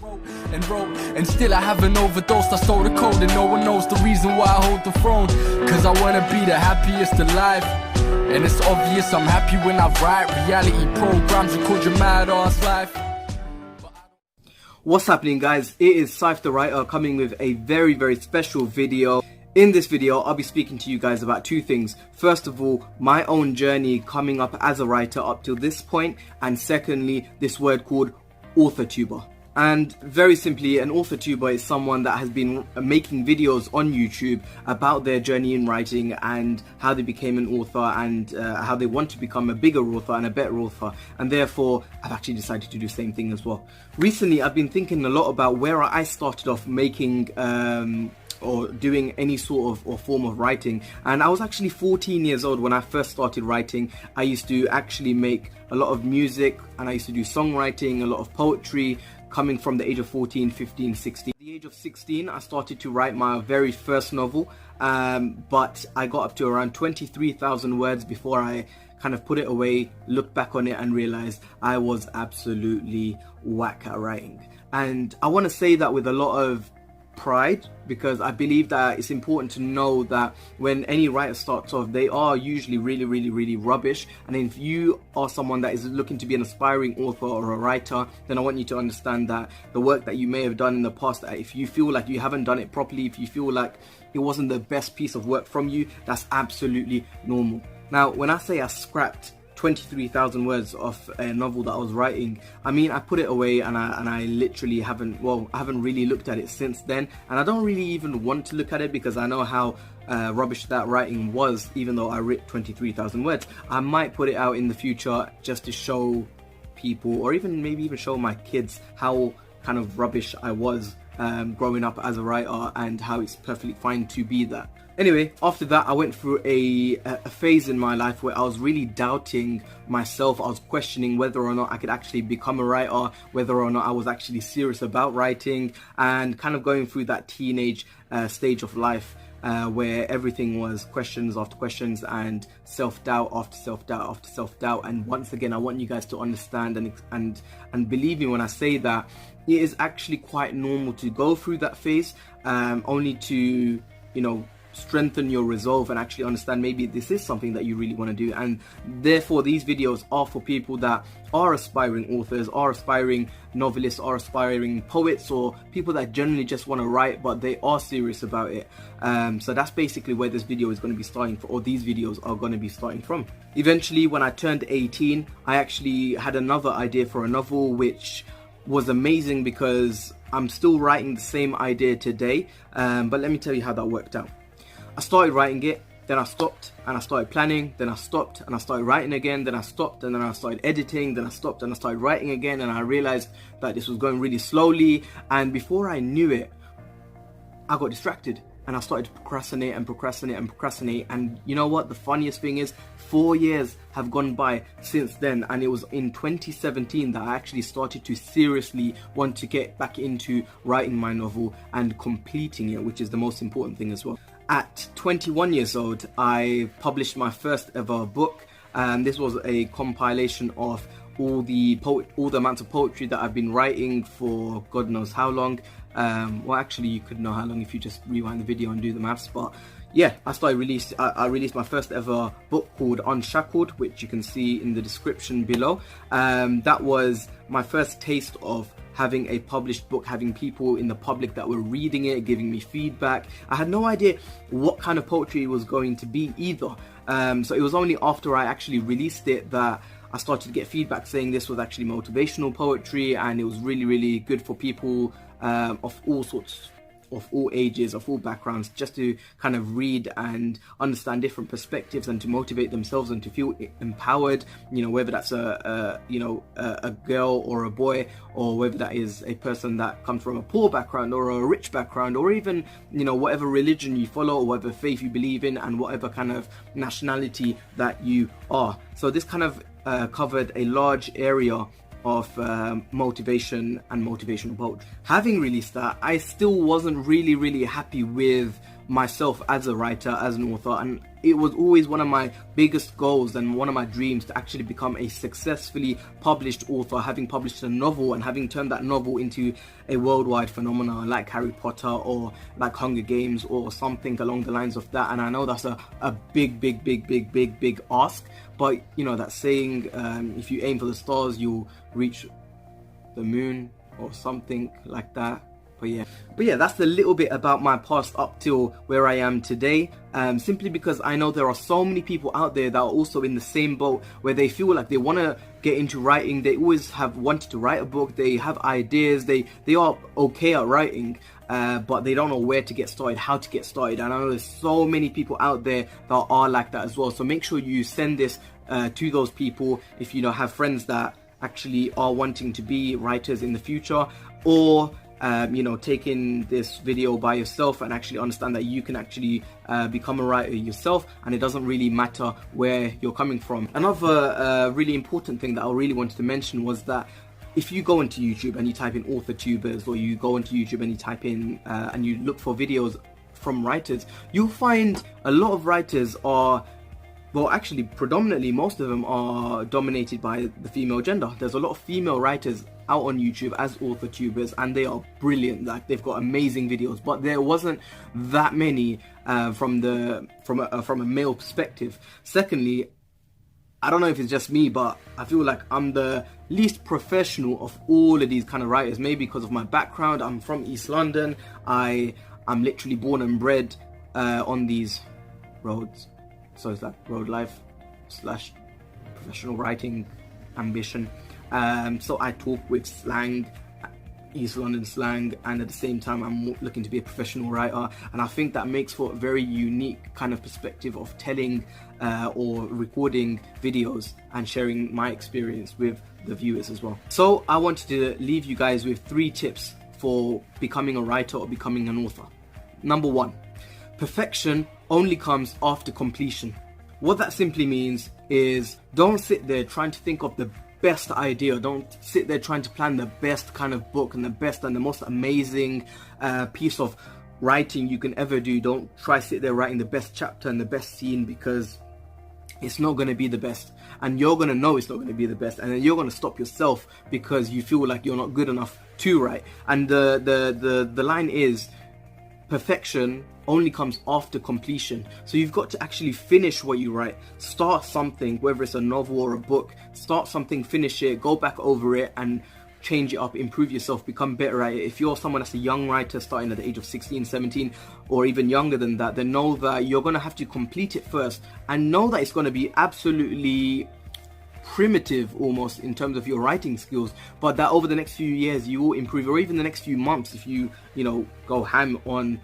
And wrote, and still I haven't overdosed. I stole the code and no one knows the reason why I hold the throne. Cause I wanna be the happiest alive. And it's obvious I'm happy when I write. Reality programs record your mad ass life. What's happening, guys? It is SaifTheWriter coming with a very, very special video. In this video, I'll be speaking to you guys about two things. First of all, my own journey coming up as a writer up till this point. And secondly, this word called author-tuber. And very simply, an author-tuber is someone that has been making videos on YouTube about their journey in writing and how they became an author and how they want to become a bigger author and a better author. And therefore, I've actually decided to do the same thing as well. Recently, I've been thinking a lot about where I started off making or doing any sort of or form of writing. And I was actually 14 years old when I first started writing. I used to actually make a lot of music and I used to do songwriting, a lot of poetry, coming from the age of 14, 15, 16. At the age of 16, I started to write my very first novel, but I got up to around 23,000 words before I kind of put it away, looked back on it and realized I was absolutely whack at writing. And I want to say that with a lot of pride, because I believe that it's important to know that when any writer starts off, they are usually really rubbish. And if you are someone that is looking to be an aspiring author or a writer, then I want you to understand that the work that you may have done in the past, if you feel like you haven't done it properly, if you feel like it wasn't the best piece of work from you, that's absolutely normal. Now, when I say I scrapped 23,000 words of a novel that I was writing, I mean, I put it away and I literally haven't really looked at it since then, and I don't really even want to look at it because I know how rubbish that writing was. Even though I wrote 23,000 words, I might put it out in the future just to show people, or maybe even show my kids how kind of rubbish I was growing up as a writer and how it's perfectly fine to be that. Anyway, after that, I went through a phase in my life where I was really doubting myself. I was questioning whether or not I could actually become a writer, whether or not I was actually serious about writing, and kind of going through that teenage stage of life where everything was questions after questions and self-doubt after self-doubt after self-doubt. And once again, I want you guys to understand and believe me when I say that it is actually quite normal to go through that phase, only to, strengthen your resolve and actually understand maybe this is something that you really want to do. And therefore these videos are for people that are aspiring authors, are aspiring novelists, are aspiring poets, or people that generally just want to write but they are serious about it. So that's basically where this video is going to be starting for, or these videos are going to be starting from. Eventually, when I turned 18, I actually had another idea for a novel, which was amazing because I'm still writing the same idea today, but let me tell you how that worked out. I started writing it, then I stopped, and I started planning, then I stopped, and I started writing again, then I stopped, and then I started editing, then I stopped, and I started writing again, and I realized that this was going really slowly, and before I knew it, I got distracted, and I started to procrastinate, and you know what? The funniest thing is, 4 years have gone by since then, and it was in 2017 that I actually started to seriously want to get back into writing my novel and completing it, which is the most important thing as well. At 21 years old, I published my first ever book, and this was a compilation of all the amounts of poetry that I've been writing for God knows how long. Well, actually, you could know how long if you just rewind the video and do the maths. But yeah, I released my first ever book called Unshackled, which you can see in the description below. That was my first taste of having a published book, having people in the public that were reading it, giving me feedback. I had no idea what kind of poetry it was going to be either. So it was only after I actually released it that I started to get feedback saying this was actually motivational poetry and it was really good for people of all sorts, of all ages, of all backgrounds, just to kind of read and understand different perspectives and to motivate themselves and to feel empowered, whether that's a girl or a boy, or whether that is a person that comes from a poor background or a rich background, or even whatever religion you follow or whatever faith you believe in and whatever kind of nationality that you are. So this kind of covered a large area of motivation and motivational poetry. Having released that, I still wasn't really happy with myself as a writer, as an author, and it was always one of my biggest goals and one of my dreams to actually become a successfully published author, having published a novel and having turned that novel into a worldwide phenomenon like Harry Potter or like Hunger Games or something along the lines of that. And I know that's a big ask, but you know that saying, if you aim for the stars you'll reach the moon or something like that. But yeah, that's a little bit about my past up till where I am today. Simply because I know there are so many people out there that are also in the same boat, where they feel like they want to get into writing. They always have wanted to write a book. They have ideas. They are okay at writing, but they don't know where to get started, how to get started. And I know there's so many people out there that are like that as well. So make sure you send this to those people if you have friends that actually are wanting to be writers in the future, or taking this video by yourself and actually understand that you can actually become a writer yourself, and it doesn't really matter where you're coming from. Another really important thing that I really wanted to mention was that if you go into YouTube and you type in author tubers, or you go into YouTube and you type in and you look for videos from writers, you'll find a lot of writers are, well, actually predominantly most of them are dominated by the female gender. There's a lot of female writers out on YouTube as author tubers, and they are brilliant. Like, they've got amazing videos, but there wasn't that many from a male perspective. Secondly, I don't know if it's just me, but I feel like I'm the least professional of all of these kind of writers. Maybe because of my background. I'm from East London. I'm literally born and bred on these roads. So it's like road life / professional writing ambition. So I talk with slang, East London slang, and at the same time I'm looking to be a professional writer, and I think that makes for a very unique kind of perspective of telling or recording videos and sharing my experience with the viewers as well. So I wanted to leave you guys with 3 tips for becoming a writer or becoming an author. Number 1, perfection only comes after completion. What that simply means is, don't sit there trying to think of the best idea. Don't sit there trying to plan the best kind of book and the best and the most amazing piece of writing you can ever do. Don't try sit there writing the best chapter and the best scene, because it's not going to be the best, and you're going to know it's not going to be the best, and then you're going to stop yourself because you feel like you're not good enough to write. And the line is, perfection only comes after completion. So you've got to actually finish what you write. Start something, whether it's a novel or a book. Start something, finish it, go back over it and change it up, improve yourself, become better at it. If you're someone that's a young writer starting at the age of 16, 17 or even younger than that, then know that you're going to have to complete it first, and know that it's going to be absolutely primitive almost in terms of your writing skills, but that over the next few years you will improve, or even the next few months if you go ham on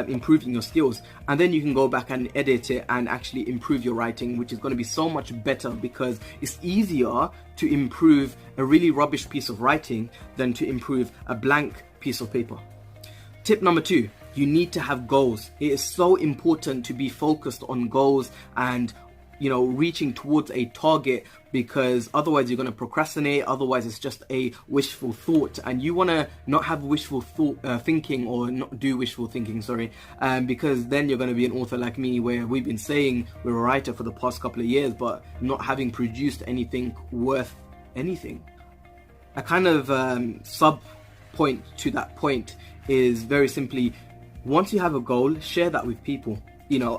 improving your skills, and then you can go back and edit it and actually improve your writing, which is going to be so much better, because it's easier to improve a really rubbish piece of writing than to improve a blank piece of paper. Tip number 2, you need to have goals. It is so important to be focused on goals and reaching towards a target, because otherwise you're going to procrastinate. Otherwise it's just a wishful thought, and you want to not have wishful thinking, or not do wishful thinking, because then you're going to be an author like me, where we've been saying we're a writer for the past couple of years but not having produced anything worth anything. A kind of sub point to that point is very simply, once you have a goal, share that with people.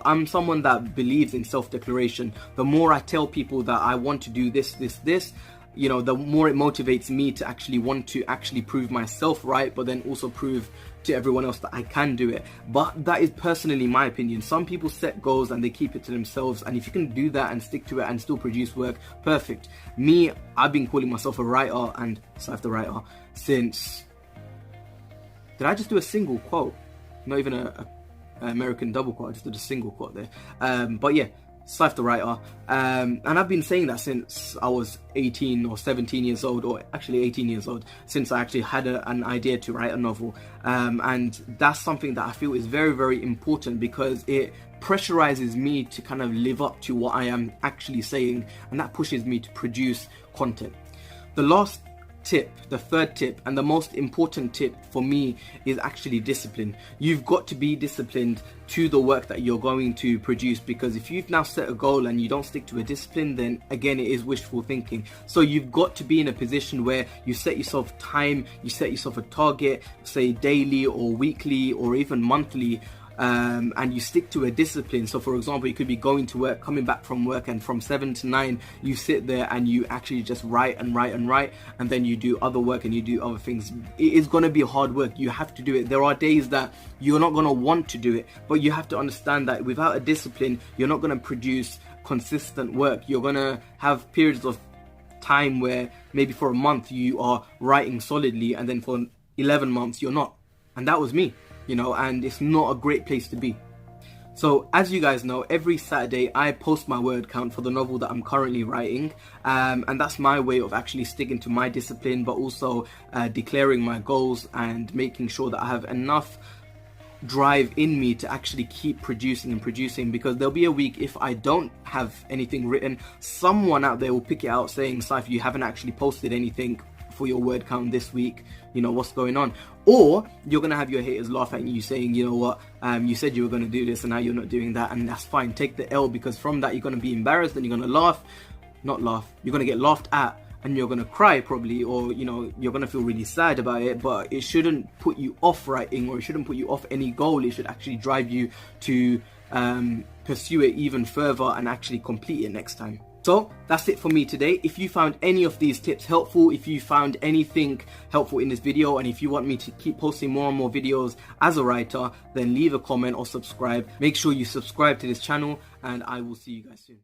I'm someone that believes in self-declaration. The more I tell people that I want to do this, the more it motivates me to actually want to actually prove myself right, but then also prove to everyone else that I can do it. But that is personally my opinion. Some people set goals and they keep it to themselves, and if you can do that and stick to it and still produce work, perfect. Me, I've been calling myself a writer and SaifTheWriter since... Did I just do a single quote? Not even a American double quote, I just did a single quote there. But yeah, SaifTheWriter. And I've been saying that since I was 18 or 17 years old, or actually 18 years old, since I actually had an idea to write a novel. And that's something that I feel is very, very important, because it pressurizes me to kind of live up to what I am actually saying, and that pushes me to produce content. The last tip, the third tip, and the most important tip for me is actually discipline. You've got to be disciplined to the work that you're going to produce, because if you've now set a goal and you don't stick to a discipline, then again it is wishful thinking. So you've got to be in a position where you set yourself time, you set yourself a target, say daily or weekly or even monthly, and you stick to a discipline. So for example, you could be going to work, coming back from work, and from 7 to 9 you sit there and you actually just write and write and write, and then you do other work and you do other things. It is going to be hard work. You have to do it. There are days that you're not going to want to do it, but you have to understand that without a discipline you're not going to produce consistent work. You're going to have periods of time where maybe for a month you are writing solidly, and then for 11 months you're not. And that was me, you know, and it's not a great place to be. So as you guys know, every Saturday I post my word count for the novel that I'm currently writing, and that's my way of actually sticking to my discipline, but also declaring my goals and making sure that I have enough drive in me to actually keep producing and producing. Because there'll be a week if I don't have anything written, someone out there will pick it out saying, Saif, you haven't actually posted anything for your word count this week, you know, what's going on? Or you're gonna have your haters laugh at you saying, you know what, you said you were gonna do this and now you're not doing that, and that's fine. Take the L, because from that you're gonna be embarrassed and you're gonna you're gonna get laughed at, and you're gonna cry probably, or you know, you're gonna feel really sad about it. But it shouldn't put you off writing, or it shouldn't put you off any goal. It should actually drive you to pursue it even further and actually complete it next time. So that's it for me today. If you found any of these tips helpful, if you found anything helpful in this video, and if you want me to keep posting more and more videos as a writer, then leave a comment or subscribe. Make sure you subscribe to this channel, and I will see you guys soon.